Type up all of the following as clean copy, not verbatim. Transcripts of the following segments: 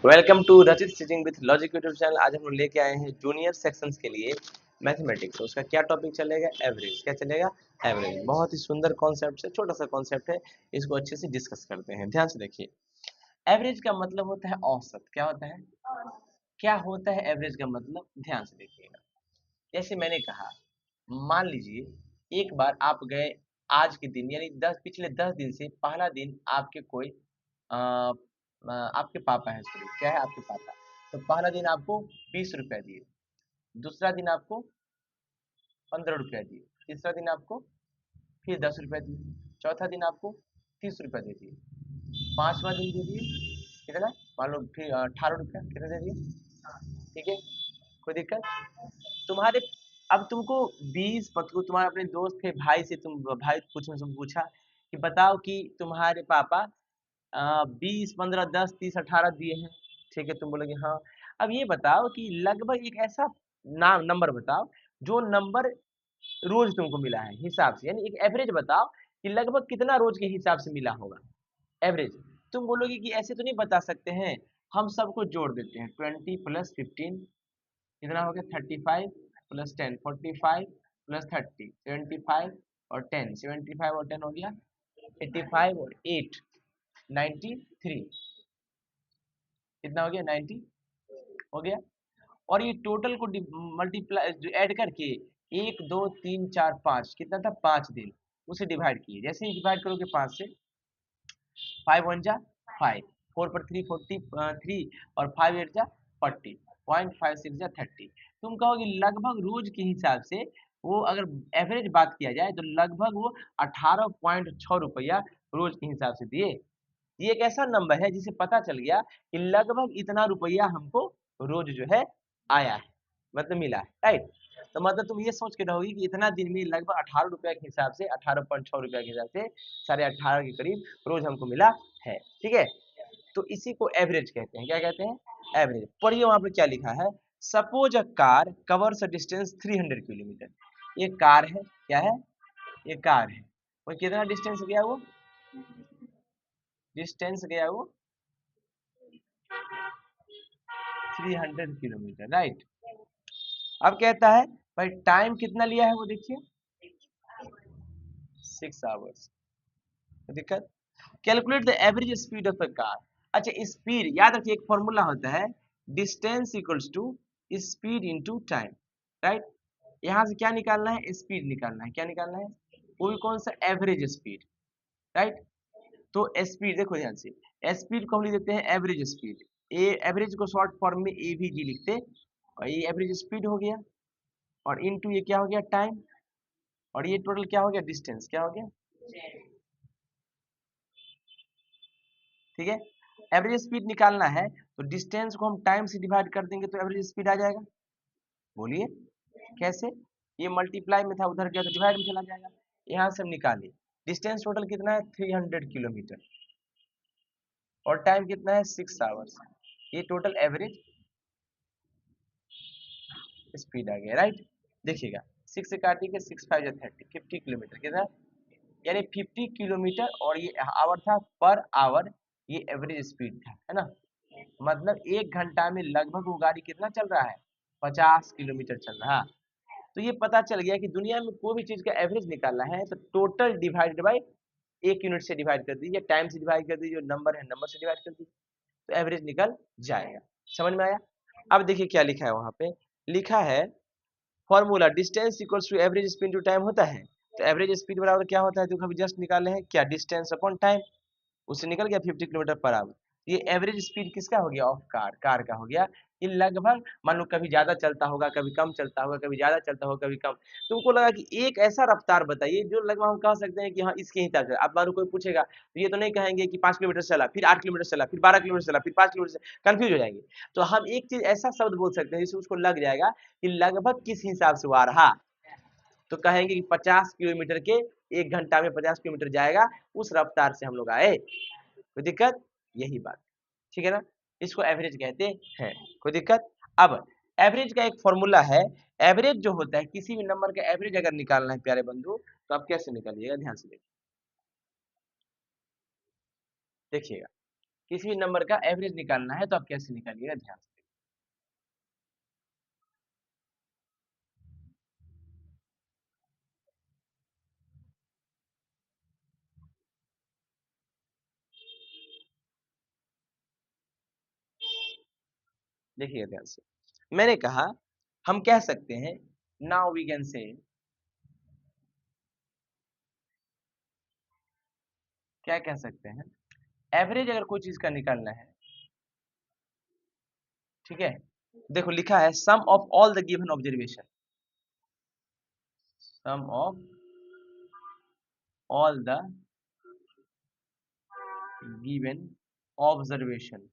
Welcome to रचित teaching with logic YouTube channel. आज हम लोग लेके आए हैं जूनियर सेक्शंस के लिए मैथमेटिक्स। तो उसका क्या टॉपिक चलेगा? एवरेज। क्या चलेगा? एवरेज। बहुत ही सुंदर कॉन्सेप्ट है, छोटा सा कॉन्सेप्ट है, इसको अच्छे से डिस्कस करते हैं। ध्यान से देखिए, एवरेज का मतलब होता है औसत। क्या होता है? क्या होता है एवरेज का मतलब? ध्यान से देखिएगा। जैसे मैंने कहा, मान लीजिए एक बार आप गए, आज के दिन यानी पिछले 10 दिन से पहला दिन आपके कोई आपके पापा है, सॉरी क्या है, आपके पापा। तो पहला दिन आपको 20 रुपया दिए, दूसरा दिन आपको 15 रुपया दिए, तीसरा दिन आपको फिर 10 रुपया दिए, चौथा दिन आपको 30 रुपया दे दिए, पांचवा दिन दे दिए कितना, मान लो फिर 18 रुपया कितना दे दिए। ठीक है, कोई दिक्कत? तुम्हारे अब तुमको 20 पत्तू, तुम्हारे अपने दोस्त थे, भाई से तुम भाई पूछा कि बताओ कि तुम्हारे पापा 20, 15, 10, 30, 18 दिए हैं। ठीक है, तुम बोलोगे हाँ। अब ये बताओ कि लगभग एक ऐसा नाम नंबर बताओ जो नंबर रोज तुमको मिला है हिसाब से, यानी एक एवरेज बताओ कि लगभग कितना रोज के हिसाब से मिला होगा एवरेज। तुम बोलोगे कि ऐसे तो नहीं बता सकते हैं, हम सबको जोड़ देते हैं। 20 + 15 कितना हो गया? 35 + 10 45 + 30 75 और 10 75 और 10 हो गया 85 और 8 93। कितना हो गया? 90 हो गया। और ये टोटल को मल्टीप्लाई जो ऐड करके 1 2 3 4 5 कितना था? 5 दिन, उसे डिवाइड किए। जैसे ही डिवाइड करोगे 5 से, 5 × 1 = 5, 4 × 3 = 43 और 5 × 8 = 40, 0.56 × 30। तुम कहोगे लगभग रोज के हिसाब से वो अगर एवरेज बात किया जाए तो लगभग वो 18.6 रुपया रोज के हिसाब से दिए। ये एक ऐसा नंबर है जिसे पता चल गया कि लगभग इतना रुपया हमको रोज जो है आया है, मतलब मिला है, राइट। तो मतलब तुम ये सोच के रहोगी कि इतना दिन में लगभग 18 रुपया के हिसाब से, 18.6 रुपया के हिसाब से 18.5 के करीब रोज हमको मिला है। ठीक है, तो इसी को एवरेज कहते हैं। क्या कहते हैं? एवरेज। पढ़िए वहां पर क्या लिखा है। Suppose a car covers a distance 300 kilometre. ये कार है, क्या है? ये कार है। और कितना डिस्टेंस गया वो? डिस्टेंस गया वो 300 किलोमीटर, राइट। अब कहता है भाई टाइम कितना लिया है वो देखिए, 6 आवर्स। दिक्कत? Calculate the average speed of a car. अच्छा, स्पीड याद रखिए, एक फॉर्मूला होता है, distance equals to speed into time, right. यहाँ से क्या निकालना है? स्पीड निकालना है। क्या निकालना है? वो भी कौन सा? Average speed, right. तो स्पीड देखो ध्यान से, स्पीड को हम लिख देते हैं एवरेज स्पीड। ए एवरेज को शॉर्ट फॉर्म में एवीजी लिखते, और ये एवरेज स्पीड हो गया, और इनटू ये क्या हो गया? टाइम, और ये टोटल क्या हो गया? डिस्टेंस। क्या हो गया? ठीक है, एवरेज स्पीड निकालना है तो डिस्टेंस को हम टाइम से डिवाइड कर देंगे तो एवरेज स्पीड आ जाएगा। बोलिए कैसे? ये मल्टीप्लाई में था, उधर गया तो डिवाइड में चला जाएगा। यहाँ से हम निकाले, डिस्टेंस टोटल कितना है? 300 किलोमीटर, और टाइम कितना है? 6 आवर्स। ये टोटल एवरेज स्पीड आ गया, राइट। देखिएगा, 6 से काटिए, 6×5 = 30, 50 किलोमीटर कितना, यानी 50 किलोमीटर, और ये आवर था पर आवर, ये एवरेज स्पीड था, है ना। मतलब 1 घंटा में लगभग वो गाड़ी कितना चल रहा है? 50 किलोमीटर चल रहा है। तो ये पता चल गया कि दुनिया में कोई भी चीज का एवरेज निकालना है तो टोटल डिवाइडेड बाई 1 यूनिट से डिवाइड कर दीजिए, टाइम से डिवाइड कर दीजिए, जो नंबर है नंबर से डिवाइड कर दीजिए, तो एवरेज निकल जाएगा। समझ में आया? अब देखिए क्या लिखा है वहां पे। लिखा है formula distance equals to average speed to time होता है। तो एवरेज स्पीड बराबर क्या होता है? देखो अभी जस्ट निकाले हैं, क्या? Distance upon time. उससे निकल गया 50 किलोमीटर पर आवर। ये एवरेज स्पीड किसका हो गया? ऑफ कार, कार का हो गया। ये लगभग मान लो कभी ज्यादा चलता होगा, कभी कम चलता होगा, कभी ज्यादा चलता होगा, कभी कम। तुमको लगा कि एक ऐसा रफ्तार बताइए जो लगभग हम कह सकते हैं कि हाँ इसके हिसाब से। अब मान लो कोई पूछेगा तो ये तो नहीं कहेंगे कि 5 किलोमीटर चला, फिर 8 किलोमीटर चला, फिर 12 किलोमीटर चला, फिर 5 किलोमीटर चला, कंफ्यूज हो जाएंगे। तो हम एक चीज ऐसा शब्द बोल सकते हैं जिससे उसको लग जाएगा कि लगभग किस हिसाब से वो आ रहा। तो कहेंगे कि 50 किलोमीटर के 1 घंटा में 50 किलोमीटर जाएगा, उस रफ्तार से हम लोग आए। कोई दिक्कत? यही बात, ठीक है ना। इसको एवरेज कहते हैं। कोई दिक्कत? अब एवरेज का एक फॉर्मूला है। एवरेज जो होता है, किसी भी नंबर का एवरेज अगर निकालना है प्यारे बंधु, तो आप कैसे निकालिएगा? ध्यान से देखिएगा। किसी भी नंबर का एवरेज निकालना है तो आप कैसे निकालिएगा, ध्यान से देखिएगा, ध्यान से। मैंने कहा हम कह सकते हैं, नाउ वी कैन से, क्या कह सकते हैं, एवरेज अगर कोई चीज का निकालना है, ठीक है, देखो लिखा है sum of all the given observation, sum of all the given observation,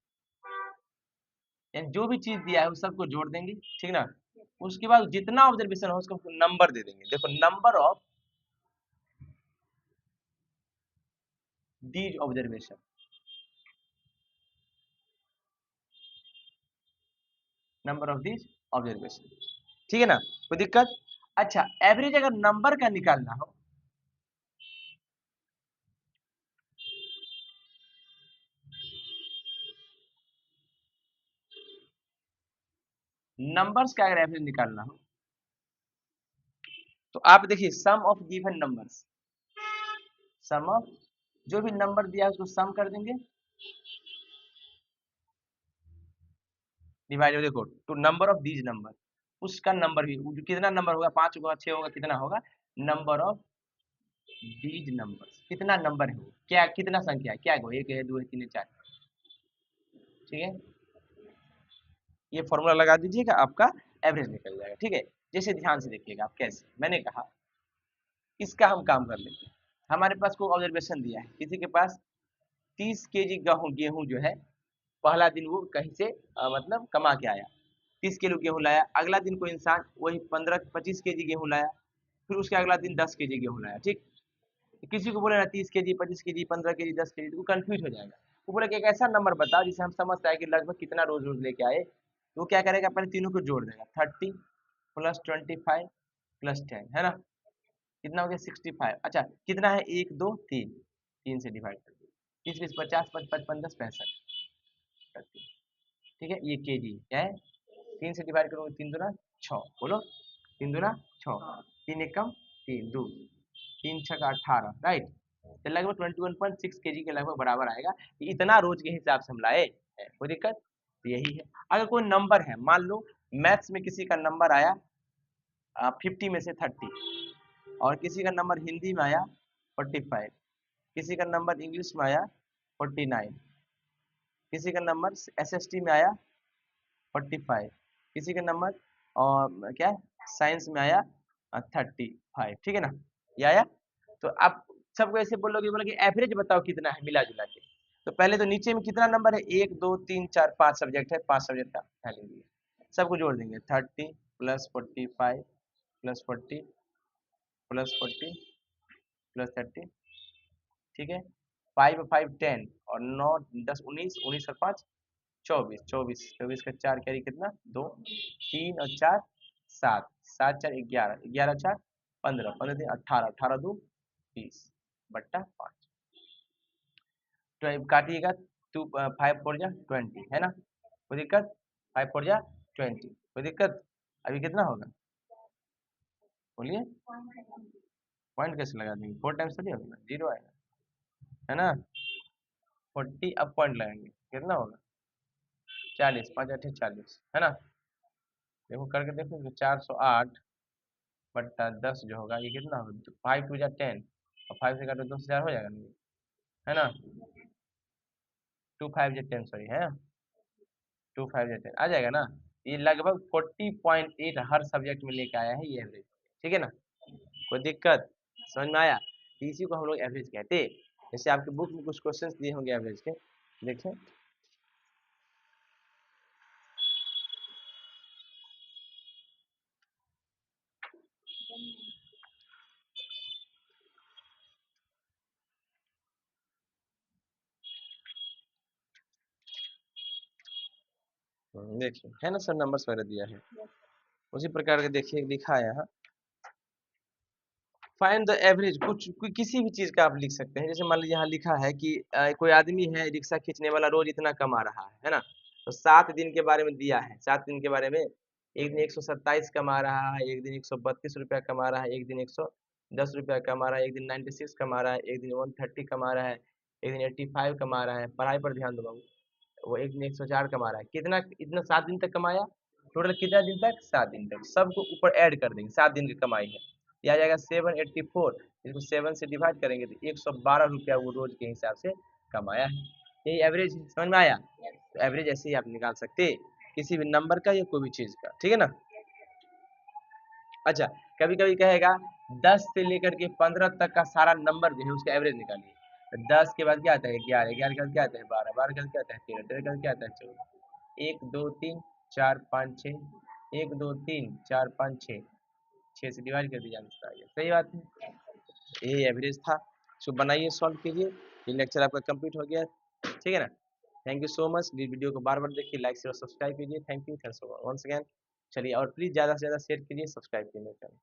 यानी जो भी चीज दिया है उस सबको जोड़ देंगे, ठीक ना। उसके बाद जितना ऑब्जर्वेशन हो उसको नंबर दे देंगे। देखो number of these observation, number of these observation, ठीक है ना, कोई दिक्कत। अच्छा, एवरेज अगर नंबर का निकालना हो, नंबर्स का अगर एवरेज निकालना हो तो आप देखिए sum of given numbers, sum of जो भी नंबर दिया है उसको सम कर देंगे, डिवाइड, देखो to number of these number, उसका नंबर भी जो कितना नंबर होगा, 5 होगा, 6 होगा, कितना होगा, नंबर ऑफ दीज नंबर्स, कितना नंबर है वो, क्या कितना संख्या है, क्या है वो, 1 है, 2 है, 3 है, 4, ठीक है। ये फॉर्मूला लगा दीजिएगा, आपका एवरेज निकल जाएगा, ठीक है। जैसे ध्यान से देखिएगा आप कैसे, मैंने कहा इसका हम काम कर लेते हैं। हमारे पास कोई ऑब्जर्वेशन दिया है, किसी के पास 30 केजी गेहूं गेहूं जो है, पहला दिन वो कहीं से मतलब कमा के आया, 30 किलो गेहूं लाया। अगला दिन कोई इंसान वही 15-25 केजी गेहूं लाया, फिर उसके अगला दिन 10 केजी गेहूं लाया, ठीक। किसी को बोले ना 30 केजी, 25 केजी, 15 केजी, 10 केजी, तो कंफ्यूज हो जाएगा। वो बोले कि एक ऐसा नंबर बताओ जिसे हम समझ पाए कि लगभग कितना रोज रोज लेके आए। तो वो क्या करेगा, पहले तीनों को जोड़ देगा, 30 प्लस 25 प्लस 10, है ना, कितना हो गया 65। अच्छा कितना है, 1 2 3, 3 से डिवाइड कर दिया, 30 20 50 55 10 65, ठीक है। ये केजी क्या है, 3 से डिवाइड करोगे, 3 दूना 6, बोलो 3 दूना 6, 3 एकम 3, 2 3 छक 18, राइट। तो लगभग 21.6 केजी के लगभग बराबर आएगा। इतना रोज के हिसाब से हम लाए हैं, कोई दिक्कत, तो यही है। अगर कोई नंबर है, मान लो मैथ्स में किसी का नंबर आया 50 में से 30, और किसी का नंबर हिंदी में आया 45, किसी का नंबर इंग्लिश में आया 49, किसी का नंबर एसएसटी में आया 45, किसी का नंबर और क्या साइंस में आया 35, ठीक है ना, ये आया। तो आप सबको ऐसे बोलोगे एवरेज बताओ कितना है मिला जुला के। तो पहले तो नीचे में कितना नंबर है, 1 2 3 4 5 सब्जेक्ट है, 5 सब्जेक्ट का ध्यान लीजिए, सबको जोड़ देंगे, 30 प्लस 45 प्लस 40 प्लस 40 प्लस 30, ठीक है। 5 5 10 और 9 10 19, 19 और 5 24, 24 24 का 4 कैरी कितना, 2 3 और 4 7, 7 4 11, 11 4 15, 15 3 18, 18 2 20 बट्टा 5, तो काटिएगा, 2 5 4 जा 20, है ना, कोई दिक्कत, 5 4 जा 20, कोई दिक्कत। अभी कितना होगा, बोलिए, पॉइंट कैसे लगा देंगे, 4 टाइम्स थोड़ी होगा, जीरो आएगा, है ना। 40 अब पॉइंट लगाएंगे, कितना होगा, 40, 5 8 40, है ना। देखो करके देखो, तो 408 बट्टा 10 जो होगा ये कितना होगा, 5 2 जा 10, और 5 से काटो 10,000 हो जाएगा नहीं, है ना। 2 5 जा 10, सॉरी, है 2 5 जा 10 आ जाएगा ना। ये लगभग 40.8 हर सब्जेक्ट में लेके आया है ये एवरेज, ठीक है ना, कोई दिक्कत, समझ में आया। तो इसी को हम लोग एवरेज कहते हैं। जैसे आपके बुक में कुछ क्वेश्चंस दिए होंगे एवरेज के, देखें। देखिए है ना सर, नंबर्स वगैरह दिया है, उसी प्रकार के देखिए लिखा है यहाँ, फाइंड द एवरेज, किसी भी चीज का आप लिख सकते हैं। जैसे मान लीजिए यहाँ लिखा है कि कोई आदमी है रिक्शा खींचने वाला, रोज इतना कमा रहा है ना। तो 7 दिन के बारे में दिया है, 7 दिन के बारे में। एक दिन 127 कमा रहा है, एक दिन 132 रुपया कमा रहा है, एक दिन 110 रुपया कमा रहा है, एक दिन 96 कमा रहा है, एक दिन 130 कमा रहा है, एक दिन 85 कमा रहा है। पढ़ाई पर ध्यान दो बाबू। वो एक दिन 104 कमा रहा है। कितना, इतना 7 दिन तक कमाया। टोटल कितना दिन तक, 7 दिन तक। सबको ऊपर ऐड कर देंगे, 7 दिन की कमाई है। ये आ जाएगा 784। इसको 7 से डिवाइड करेंगे तो 112 रुपया वो रोज के हिसाब से कमाया है। यही एवरेज समझ में आया। तो एवरेज ऐसे ही आप निकाल सकते हैं, किसी भी नंबर का या कोई भी चीज का, ठीक है ना। अच्छा, कभी कभी कहेगा 10 से लेकर के 15 तक का सारा नंबर जो है उसका एवरेज निकालिए। तो 10 के बाद क्या आता है 11, 11 के बाद क्या आता है 12, 12 के बाद क्या आता है 13, 13 के बाद क्या आता है 14, 1 2 3 4 5 6, 1 2 3 4 5 6, 6 से डिवाइड कर दिया आंसर आ गया। सही बात है, ये एवरेज था। इसको बनाइए, सॉल्व कीजिए। ये लेक्चर आपका कंप्लीट हो गया, ठीक है ना। Thank you so much. Video को बार बार देखिए, लाइक शेयर सब्सक्राइब कीजिए। Thank you, thanks once again. चलिए, और प्लीज ज़्यादा से ज़्यादा शेयर कीजिए, सब्सक्राइब कीजिए मेरे चैनल।